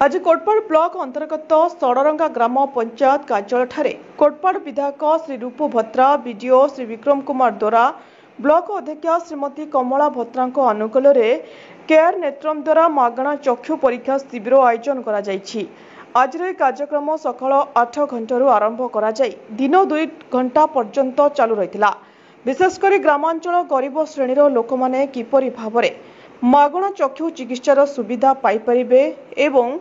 आज कोटपाड़ ब्लॉक अंतर्गत सड़रंगा ग्राम पंचायत कार्यालय कोटपाड़ विधायक श्री रूप भत्रा बीडीओ श्री विक्रम कुमार दोरा ब्लॉक अध्यक्ष श्रीमती कमला भत्रा अनुकूल केयर नेत्रम द्वारा मागणा चक्षु परीक्षा शिविर आयोजन करा जायछि। आज कार्यक्रम सकाळ 8 घंटारू आरंभ करा जाय दिन 2 घंटा पर्यंत चालू रहितला। विशेषकर ग्रामांचल गरीब श्रेणीर लोक माने किपरि भाबरे मागणा चक्षु चिकित्सार सुविधा पाई परिबे एवं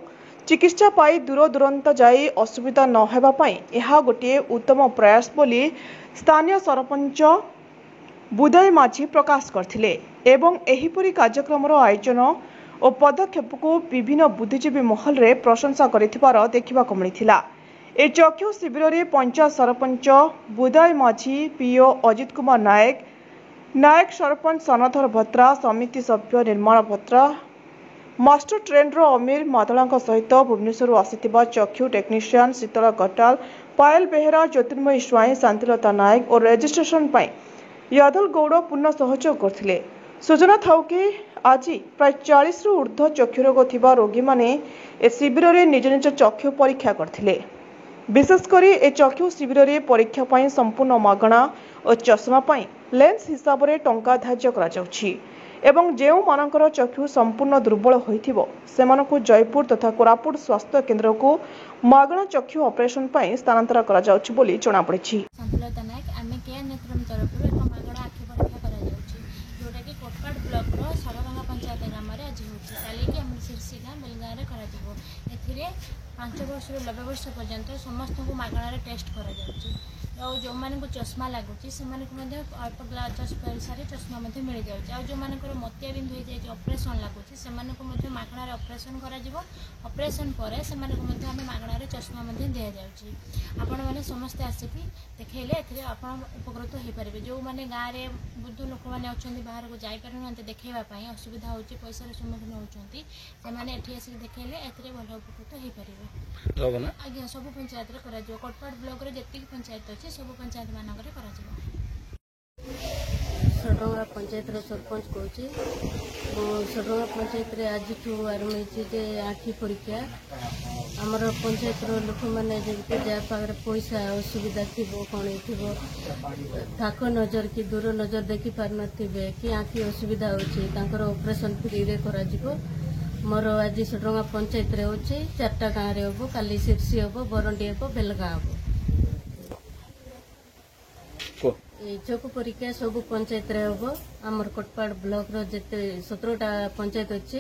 चिकित्सा पाई दूर दूरंत जाई असुविधा न हेबा पाई यह गोटे उत्तम प्रयास बोली स्थानीय सरपंच बुदाई माझी प्रकाश करथिले एवं एहिपरि कार्यक्रम आयोजन और पदक्षेप को विभिन्न बुद्धिजीवी महल रे प्रशंसा करिथिबार देखिबाक मिलिथिला। ए चक्षु शिविर रे पंचायत सरपंच बुदाई माझी पीओ अजित कुमार नायक सरपंच सनधर भत्रा समिति सभ्य निर्माण भत्रा मास्टर ट्रेनर अमीर मादला सहित भुवनेश्वर आसिथिबा चक्षु टेक्नीशियन शीतल गटाल पायल बेहेरा ज्योतिर्मयी स्वाई शांतिलता नायक और रजिस्ट्रेशन पाई यादल गौड़ पूर्ण सहयोग करथिले। सूचना थाउ कि आज प्राय 40 रु ऊर्ध्व चक्षु रोग थिबा रोगी माने ए शिविर रे निज निज चक्षु परीक्षा करथिले। विशेषकर ए चक्षु शिविर रे परीक्षा पाई संपूर्ण मागणा और चश्मा पाई लेंस हिसाब रे टंका धार्य करा जाउछि एवं जेउ मानकर चक्षु संपूर्ण दुर्बल होइथिबो सेमानकु जयपुर तथा कोरापुट स्वास्थ्य केंद्र को मागणा चक्षु ऑपरेशन पाई स्थानांतर करा जाउछि बोली जणा पड़िछि। शांतिलता नायक आमे केयर नेत्रम तरफ एक मागणा आखि परीक्षा करा जाउछि जोटा कि कोटपाड़ ब्लॉक रो सरगंगा पंचायत ग्राम रे आज होछि काली कि हम सिरसीगा बेलगा रे करा दिबो। एथिरे 5 वर्ष रो 90 वर्ष पर्यंत समस्त को मागणा रे टेस्ट करा जाउछि और जो माने को चश्मा लागुछि से माने को मध्ये अल्प ग्लास पैसा रे चश्मा मध्ये मिल जाउछि और जो माने को मोतिया बिंदु हो जाय ऑपरेशन लागुछि से माने को मध्ये मागणा रे ऑपरेशन करा जिवो। ऑपरेशन परे से माने को मध्ये हम मागणा रे चश्मा मध्ये दिया जाउछि। आपण माने समस्त आसीपि देखैले एथिरे आपण उपकृत होई परिबे। जो माने गां रे बुद्ध लोक माने अछंती बाहर को जाई परनते देखैबा पई असुविधा होछि पैसा रे सम्मुखीन होछंती से माने एठी आसी देखैले एथिरे भलो उपकृत होई परिबे। रबना आगे सब पंचायत रे करा जिवो। कोटपाड़ ब्लॉक रे जेतिक पंचायत अछि सब पंचायत मानक रे करा जिवो। सडरंगा पंचायत रो सरपंच कहछि सडरंगा पंचायत रे आज ठू आरंभ होइछि जे आखि परीक्षा हमर पंचायत रो लोक माने जे जा पागरे पैसा असुविधा थिबो कोन थिबो ठाक नजर की दूर नजर देखि पार नथिबे कि आखि असुविधा होछि तांकर ऑपरेशन फ्री रे करा जिवो। मोर आज सडरंगा पंचायत रे होछि 4टा गां रे होबो काली सिरसी होबो बरंडी होबो बेलगा होबो। चक्षु परीक्षा सब पंचायत रे होबो। हमर कोटपाड़ ब्लॉक रो जते 17टा पंचायत अछि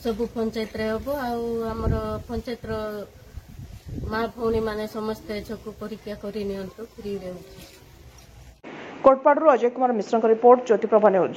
सब पंचायत रे होबो आ हमर पंचायत रो मां भौणी माने समस्त चक्षु परीक्षा करि नियंतु फ्री रे होछि। कोटपाड़ अजय कुमार मिश्र का रिपोर्ट ज्योति प्रभा न्यूज।